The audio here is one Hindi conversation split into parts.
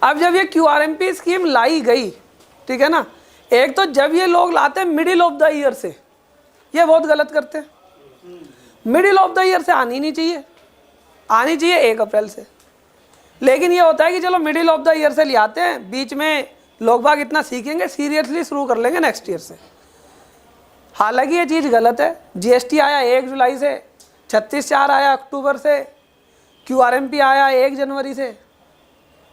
अब जब ये QRMP स्कीम लाई गई, ठीक है ना, एक तो जब ये लोग लाते हैं मिडिल ऑफ द ईयर से, ये बहुत गलत करते हैं। मिडिल ऑफ द ईयर से आनी नहीं चाहिए, आनी चाहिए 1 अप्रैल से। लेकिन ये होता है कि चलो मिडिल ऑफ द ईयर से ले आते हैं, बीच में लोग बाग इतना सीखेंगे, सीरियसली शुरू कर लेंगे नेक्स्ट ईयर से। हालांकि ये चीज़ गलत है। GST आया 1 जुलाई से, 36/4 आया अक्टूबर से, QRMP आया 1 जनवरी से।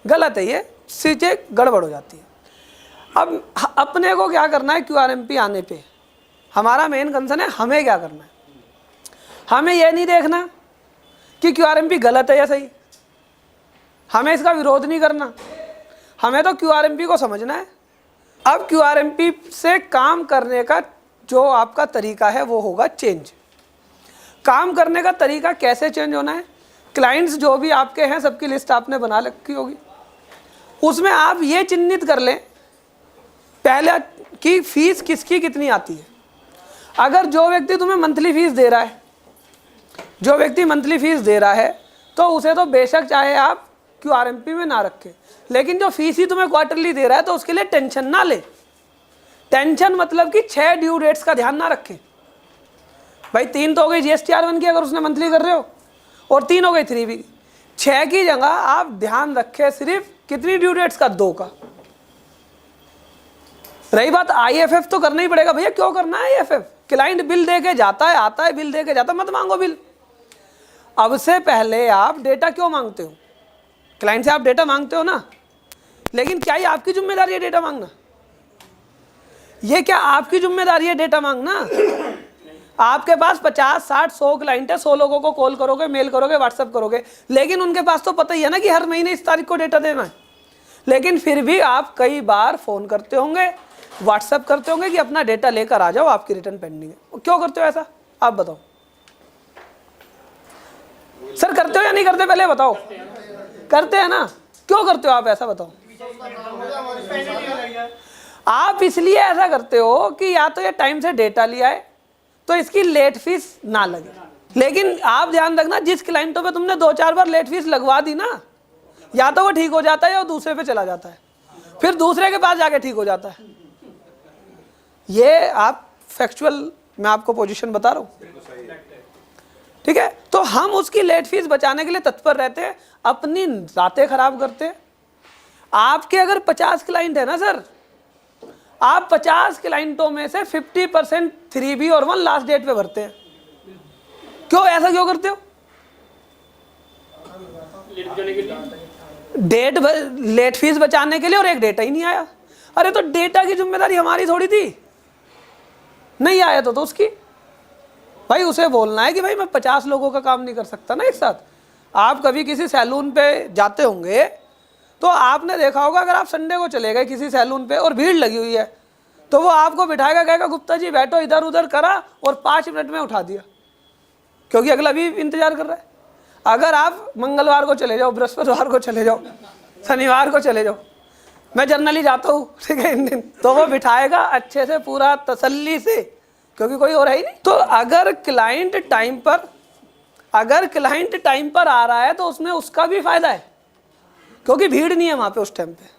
गलत है, ये चीज़ें गड़बड़ हो जाती है। अब अपने को क्या करना है QRMP आने पे, हमारा मेन कंसर्न है हमें क्या करना है। हमें यह नहीं देखना कि QRMP गलत है या सही, हमें इसका विरोध नहीं करना, हमें तो QRMP को समझना है। अब QRMP से काम करने का जो आपका तरीका है वो होगा चेंज। काम करने का तरीका कैसे चेंज होना है, क्लाइंट्स जो भी आपके हैं सबकी लिस्ट आपने बना रखी होगी, उसमें आप ये चिन्हित कर लें पहले कि फीस किसकी कितनी आती है। अगर जो व्यक्ति तुम्हें मंथली फीस दे रहा है, जो व्यक्ति मंथली फीस दे रहा है, तो उसे तो बेशक चाहे आप QRMP में ना रखें, लेकिन जो फीस ही तुम्हें क्वार्टरली दे रहा है तो उसके लिए टेंशन ना ले। टेंशन मतलब कि 6 ड्यू डेट्स का ध्यान ना रखें। भाई 3 तो हो गई GSTR1 की अगर उसने मंथली कर रहे हो, और 3 हो गई 3B की। 6 की जगह आप ध्यान रखें सिर्फ कितनी ड्यू डेट्स का, 2 का। रही बात IFF तो करना ही पड़ेगा भैया। क्यों करना है IFF? क्लाइंट बिल दे के जाता है, आता है, बिल दे के जाता है, मत मांगो बिल। अब से पहले आप डेटा क्यों मांगते हो? क्लाइंट से आप डेटा मांगते हो ना, लेकिन क्या ये आपकी जिम्मेदारी है डेटा मांगना? ये क्या आपकी जिम्मेदारी है डेटा मांगना? आपके पास 50, 60, 100 क्लाइंट है, 100 लोगों को कॉल करोगे, मेल करोगे, व्हाट्सएप करोगे, लेकिन उनके पास तो पता ही है ना कि हर महीने इस तारीख को डेटा देना है। लेकिन फिर भी आप कई बार फ़ोन करते होंगे, व्हाट्सएप करते होंगे कि अपना डेटा लेकर आ जाओ, आपकी रिटर्न पेंडिंग है। क्यों करते हो ऐसा? आप बताओ सर, करते हो या नहीं करते? पहले बताओ। करते हैं ना? क्यों करते हो आप ऐसा, बताओ। आप इसलिए ऐसा करते हो कि या तो ये टाइम से डेटा लिया है तो इसकी लेट फीस ना लगे। लेकिन आप ध्यान रखना, जिस क्लाइंटों पे तुमने 2-4 बार लेट फीस लगवा दी ना, या तो वो ठीक हो जाता है या दूसरे पे चला जाता है, फिर दूसरे के पास जाके ठीक हो जाता है। ये आप फैक्चुअल मैं आपको पोजीशन बता रहा हूँ, ठीक है? तो हम उसकी लेट फीस बचाने के लिए तत्पर रहते हैं, अपनी रातें खराब करते हैं। आपके अगर 50 क्लाइंट है ना सर, आप 50 क्लाइंटों में से 50% 3B और 1 लास्ट डेट पे भरते हैं। क्यों ऐसा क्यों करते हो? डेट लेट फीस बचाने के लिए, और एक डेटा ही नहीं आया। अरे तो डेटा की जिम्मेदारी हमारी थोड़ी थी, नहीं आया तो उसकी। भाई उसे बोलना है कि भाई मैं 50 लोगों का काम नहीं कर सकता ना एक साथ। आप कभी किसी सैलून पे जाते होंगे तो आपने देखा होगा, अगर आप संडे को चले गए किसी सैलून पे और भीड़ लगी हुई है, तो वो आपको बिठाएगा, कहेगा गुप्ता जी बैठो, इधर उधर करा और 5 मिनट में उठा दिया, क्योंकि अगला भी इंतजार कर रहा है। अगर आप मंगलवार को चले जाओ, बृहस्पतिवार को चले जाओ, शनिवार को चले जाओ, मैं जनरली जाता हूँ, ठीक है, इन दिन, तो वो बिठाएगा अच्छे से पूरा तसल्ली से, क्योंकि कोई और है ही नहीं। तो अगर क्लाइंट टाइम पर आ रहा है तो उसमें उसका भी फायदा है, क्योंकि भीड़ नहीं है वहां पे उस टाइम पे।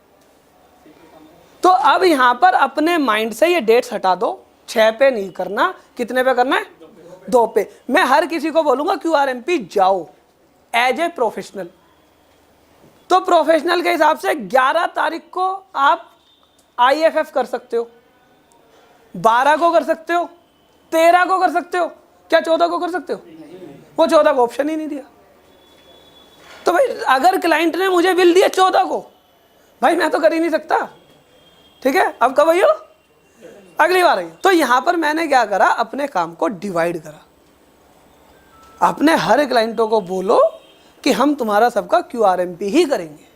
तो अब यहां पर अपने माइंड से ये डेट्स हटा दो, 6 पे नहीं करना। कितने पे करना है? 2 पे। मैं हर किसी को बोलूंगा QRMP जाओ एज ए प्रोफेशनल। तो प्रोफेशनल के हिसाब से 11 तारीख को आप IFF कर सकते हो, 12 को कर सकते हो, 13 को कर सकते हो, क्या 14 को कर सकते हो? वो 14 को ऑप्शन ही नहीं दिया। तो भाई अगर क्लाइंट ने मुझे बिल दिया 14 को, भाई मैं तो कर ही नहीं सकता, ठीक है? अब कब आइयो? अगली बार आइए। तो यहां पर मैंने क्या करा, अपने काम को डिवाइड करा। अपने हर क्लाइंटों को बोलो कि हम तुम्हारा सबका QRMP ही करेंगे,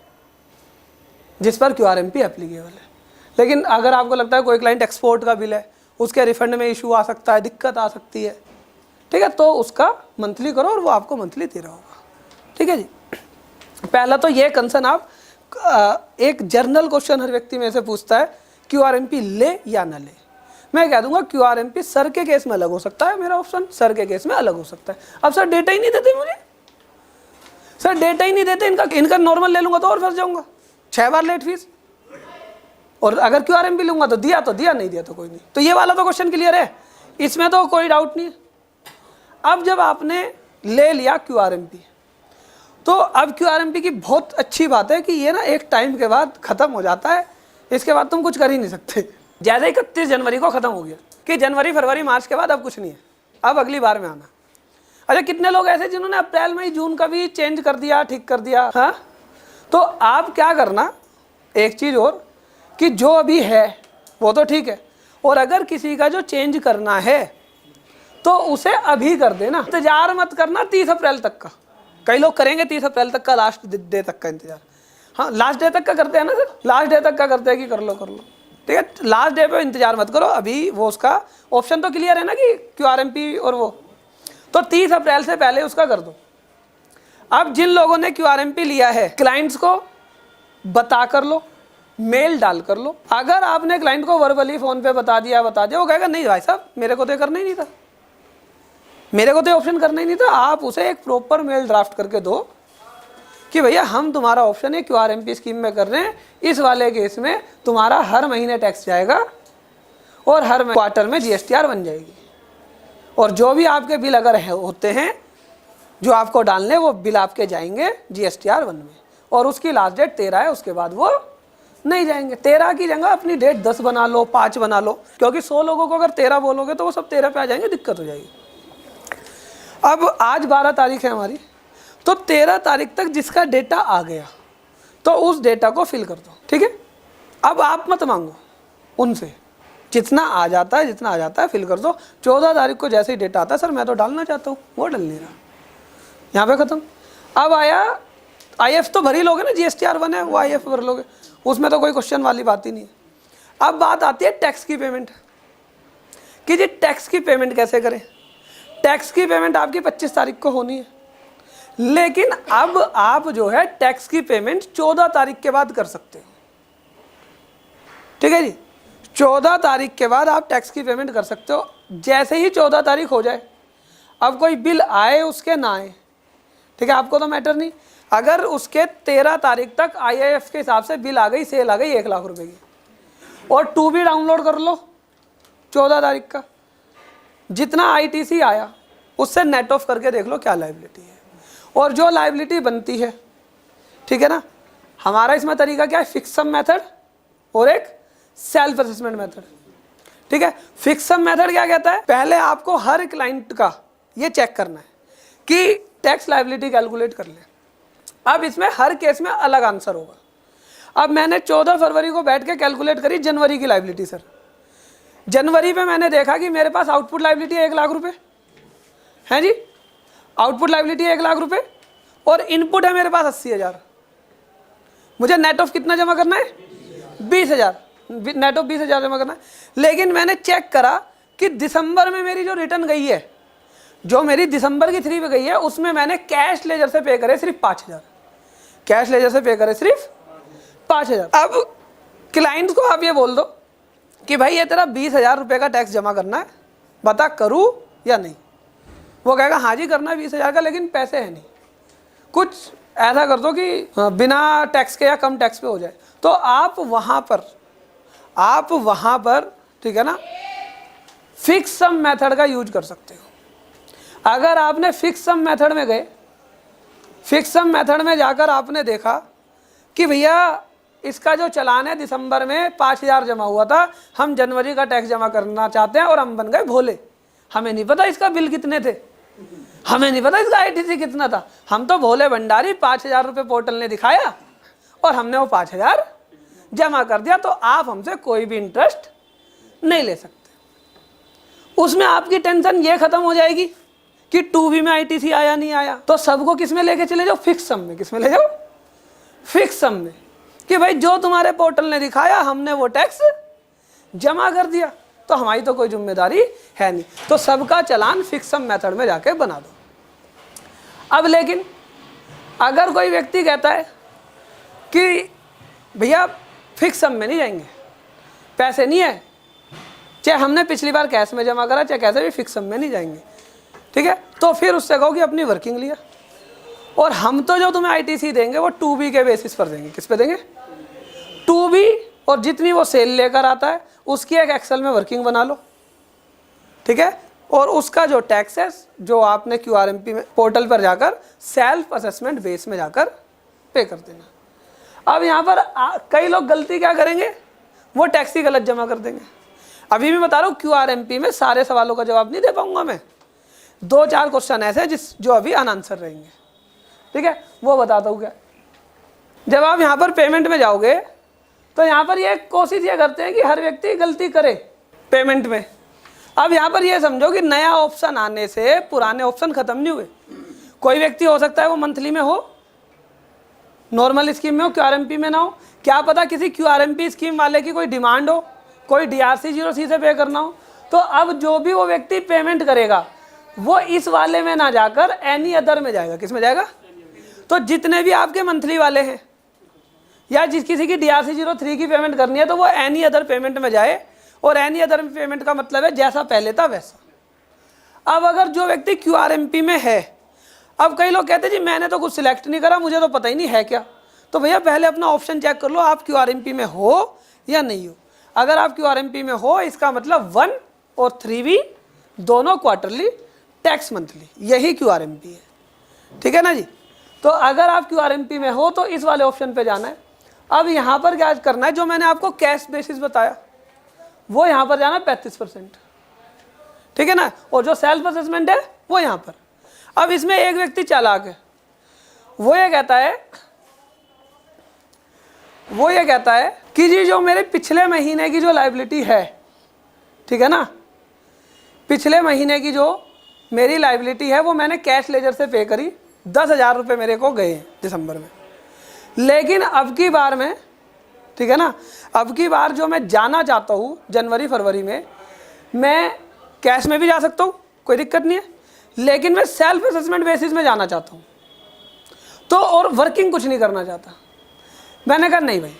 जिस पर QRMP एप्लीकेबल है। लेकिन अगर आपको लगता है कोई क्लाइंट एक्सपोर्ट का बिल है, उसके रिफंड में इशू आ सकता है, दिक्कत आ सकती है, ठीक है, तो उसका मंथली करो और वो आपको मंथली दे रहा होगा, ठीक है जी। पहला तो ये कंसर्न आप एक जर्नल क्वेश्चन हर व्यक्ति में से पूछता है, QRMP ले या ना ले। मैं कह दूंगा QRMP सर के केस में अलग हो सकता है, मेरा ऑप्शन सर के केस में अलग हो सकता है। अब सर डेटा ही नहीं देते मुझे, सर डेटा ही नहीं देते, इनका नॉर्मल ले लूंगा तो और फंस जाऊंगा। 6 बार लेट फीस, और अगर QRMP लूंगा तो दिया, नहीं दिया तो कोई नहीं। तो ये वाला तो क्वेश्चन क्लियर है, इसमें तो कोई डाउट नहीं है। अब जब आपने ले लिया QRMP, तो अब QRMP की बहुत अच्छी बात है कि ये ना एक टाइम के बाद ख़त्म हो जाता है, इसके बाद तुम कुछ कर ही नहीं सकते। जैसे 31 जनवरी को ख़त्म हो गया कि जनवरी फरवरी मार्च के बाद अब कुछ नहीं है, अब अगली बार में आना। अच्छा, कितने लोग ऐसे जिन्होंने अप्रैल मई जून का भी चेंज कर दिया, ठीक कर दिया। हाँ, तो आप क्या करना, एक चीज़ और कि जो अभी है वो तो ठीक है, और अगर किसी का जो चेंज करना है तो उसे अभी कर देना, इंतजार मत करना 30 अप्रैल तक का। कई लोग करेंगे 30 अप्रैल तक का, लास्ट डे तक का इंतजार। हाँ, लास्ट डे तक का करते हैं ना सर, लास्ट डे तक का करते हैं कि कर लो, ठीक है। लास्ट डे पे इंतजार मत करो, अभी वो उसका ऑप्शन तो क्लियर है ना कि QRMP और वो, तो 30 अप्रैल से पहले उसका कर दो। अब जिन लोगों ने QRMP लिया है, क्लाइंट्स को बता कर लो, मेल डाल कर लो। अगर आपने क्लाइंट को वर्बली फ़ोन पे बता दिया, वो कहेगा नहीं भाई साहब, मेरे को तो करना ही नहीं था, मेरे को तो ऑप्शन करना ही नहीं था। आप उसे एक प्रॉपर मेल ड्राफ्ट करके दो कि भैया हम तुम्हारा ऑप्शन है QRMP स्कीम में कर रहे हैं, इस वाले केस में तुम्हारा हर महीने टैक्स जाएगा और हर क्वार्टर में GSTR बन जाएगी, और जो भी आपके बिल अगर होते हैं जो आपको डालने, वो बिल आपके जाएंगे GSTR 1 में, और उसकी लास्ट डेट 13 है, उसके बाद वो नहीं जाएंगे। 13 की जगह अपनी डेट 10 बना लो, 5 बना लो, क्योंकि 100 लोगों को अगर 13 बोलोगे तो वो सब 13 पे आ जाएंगे, दिक्कत हो जाएगी। अब आज 12 तारीख है हमारी, तो 13 तारीख तक जिसका डेटा आ गया तो उस डेटा को फिल कर दो, ठीक है। अब आप मत मांगो उनसे, जितना आ जाता है फिल कर दो। 14 तारीख को जैसे ही डेटा आता है, सर मैं तो डालना चाहता हूँ, वो डल नहीं रहा, यहाँ पे ख़त्म। अब आया IF तो भर ही लोगे ना, GSTR 1 है वो IF भर लोगे, उसमें तो कोई क्वेश्चन वाली बात ही नहीं है। अब बात आती है टैक्स की पेमेंट कि जी टैक्स की पेमेंट कैसे करें। टैक्स की पेमेंट आपकी 25 तारीख को होनी है, लेकिन अब आप जो है टैक्स की पेमेंट 14 तारीख के बाद कर सकते हो, ठीक है जी। 14 तारीख के बाद आप टैक्स की पेमेंट कर सकते हो। जैसे ही 14 तारीख हो जाए, अब कोई बिल आए उसके ना आए, ठीक है, आपको तो मैटर नहीं। अगर उसके 13 तारीख तक IIF के हिसाब से बिल आ गई, सेल आ गई 1 लाख रुपए की, और 2B डाउनलोड कर लो 14 तारीख का, जितना ITC आया उससे नेट ऑफ करके देख लो क्या लायबिलिटी है, और जो लायबिलिटी बनती है, ठीक है ना। हमारा इसमें तरीका क्या है, फिक्स सम मेथड और एक सेल्फ असेसमेंट मेथड, ठीक है। फिक्स सम मेथड क्या कहता है, पहले आपको हर क्लाइंट का ये चेक करना है कि टैक्स लायबिलिटी कैलकुलेट कर ले। अब इसमें हर केस में अलग आंसर होगा। अब मैंने 14 फरवरी को बैठ के कैलकुलेट करी जनवरी की लायबिलिटी। सर जनवरी में मैंने देखा कि मेरे पास आउटपुट लायबिलिटी है 1 लाख रुपए, है जी, आउटपुट लायबिलिटी है 1 लाख रुपए, और इनपुट है मेरे पास 80,000। मुझे नेट ऑफ कितना जमा करना है, 20,000, नेट ऑफ 20,000 जमा करना है। लेकिन मैंने चेक करा कि दिसंबर में मेरी जो रिटर्न गई है, जो मेरी दिसंबर की 3 पे गई है, उसमें मैंने कैश लेजर से पे करे सिर्फ 5,000, कैश लेजर से पे करे सिर्फ 5,000। अब क्लाइंट को आप ये बोल दो कि भाई ये तेरा 20,000 रुपये का टैक्स जमा करना है, बता करूँ या नहीं। वो कहेगा हाँ जी करना है 20,000 का, लेकिन पैसे है नहीं, कुछ ऐसा कर दो कि बिना टैक्स के या कम टैक्स पे हो जाए। तो आप वहाँ पर ठीक है ना, फिक्स सम मेथड का यूज कर सकते हो। अगर आपने फिक्स सम मेथड में गए, फिक्स सम मेथड में जाकर आपने देखा कि भैया इसका जो चलान है दिसंबर में 5,000 जमा हुआ था, हम जनवरी का टैक्स जमा करना चाहते हैं, और हम बन गए भोले, हमें नहीं पता इसका बिल कितने थे, हमें नहीं पता इसका ITC कितना था, हम तो भोले भंडारी 5,000 रुपये पोर्टल ने दिखाया और हमने वो 5,000 जमा कर दिया। तो आप हमसे कोई भी इंटरेस्ट नहीं ले सकते। उसमें आपकी टेंशन ये खत्म हो जाएगी कि 2B में ITC आया नहीं आया। तो सबको किस में लेके चले जाओ, फिक्स सम में। किस में ले जाओ, फिक्स सम में, कि भाई जो तुम्हारे पोर्टल ने दिखाया हमने वो टैक्स जमा कर दिया, तो हमारी तो कोई जिम्मेदारी है नहीं। तो सबका चालान फिक्स सम मेथड में जाके बना दो। अब लेकिन अगर कोई व्यक्ति कहता है कि भैया फिक्स सम में नहीं जाएंगे, पैसे नहीं है, चाहे हमने पिछली बार कैश में जमा करा चाहे कैसे भी, फिक्स सम में नहीं जाएंगे, ठीक है, तो फिर उससे कहो कि अपनी वर्किंग लिया, और हम तो जो तुम्हें ITC देंगे वो 2B के बेसिस पर देंगे। किस पे देंगे, टू बी और जितनी वो सेल लेकर आता है उसकी एक एक्सेल में वर्किंग बना लो, ठीक है, और उसका जो टैक्स है जो आपने QRMP में पोर्टल पर जाकर सेल्फ असेसमेंट बेस में जाकर पे कर देना। अब यहाँ पर कई लोग गलती क्या करेंगे, वो टैक्स ही गलत जमा कर देंगे। अभी भी बता रहा हूँ QRMP में सारे सवालों का जवाब नहीं दे पाऊंगा मैं, 2-4 क्वेश्चन ऐसे जो अभी अनआंसर रहेंगे, ठीक है, वो बताता हूँ क्या। जब आप यहाँ पर पेमेंट में जाओगे तो यहाँ पर ये कोशिश ये करते हैं कि हर व्यक्ति गलती करे पेमेंट में। अब यहाँ पर ये समझो कि नया ऑप्शन आने से पुराने ऑप्शन खत्म नहीं हुए। कोई व्यक्ति हो सकता है वो मंथली में हो, नॉर्मल स्कीम में हो, QRMP में ना हो, क्या पता किसी QRMP स्कीम वाले की कोई डिमांड हो, कोई DRC 0C से पे करना हो, तो अब जो भी वो व्यक्ति पेमेंट करेगा वो इस वाले में ना जाकर एनी अदर में जाएगा। किस में जाएगा? तो जितने भी आपके मंथली वाले हैं या जिस किसी की DRC 03 की पेमेंट करनी है तो वो एनी अदर पेमेंट में जाए, और एनी अदर पेमेंट का मतलब है जैसा पहले था वैसा। अब अगर जो व्यक्ति QRMP में है, अब कई लोग कहते हैं जी मैंने तो कुछ सिलेक्ट नहीं करा, मुझे तो पता ही नहीं है क्या, तो भैया पहले अपना ऑप्शन चेक कर लो आप QRMP में हो या नहीं हो। अगर आप QRMP में हो इसका मतलब 1 और 3B दोनों क्वार्टरली, टैक्स मंथली, यही QRMP है, ठीक है ना जी। तो अगर आप QRMP में हो तो इस वाले ऑप्शन पे जाना है। अब यहाँ पर क्या करना है, जो मैंने आपको कैश बेसिस बताया वो यहाँ पर जाना 35%, ठीक है ना, और जो सेल्फ असेसमेंट है वो यहाँ पर। अब इसमें एक व्यक्ति चालाक है, वो ये कहता है कि जी जो मेरे पिछले महीने की जो लायबिलिटी है, ठीक है ना, पिछले महीने की जो मेरी लायबिलिटी है वो मैंने कैश लेजर से पे करी, 10,000 रुपये मेरे को गए दिसंबर में, लेकिन अब की बार में, ठीक है ना, अब की बार जो मैं जाना चाहता हूँ जनवरी फरवरी में, मैं कैश में भी जा सकता हूँ, कोई दिक्कत नहीं है, लेकिन मैं सेल्फ असेसमेंट बेसिस में जाना चाहता हूँ, तो और वर्किंग कुछ नहीं करना चाहता। मैंने कहा नहीं भाई,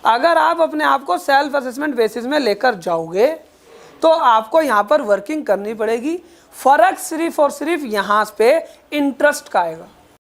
अगर आप अपने आप को सेल्फ असेसमेंट बेसिस में लेकर जाओगे तो आपको यहाँ पर वर्किंग करनी पड़ेगी। फ़र्क सिर्फ और सिर्फ यहाँ पे इंटरेस्ट का आएगा।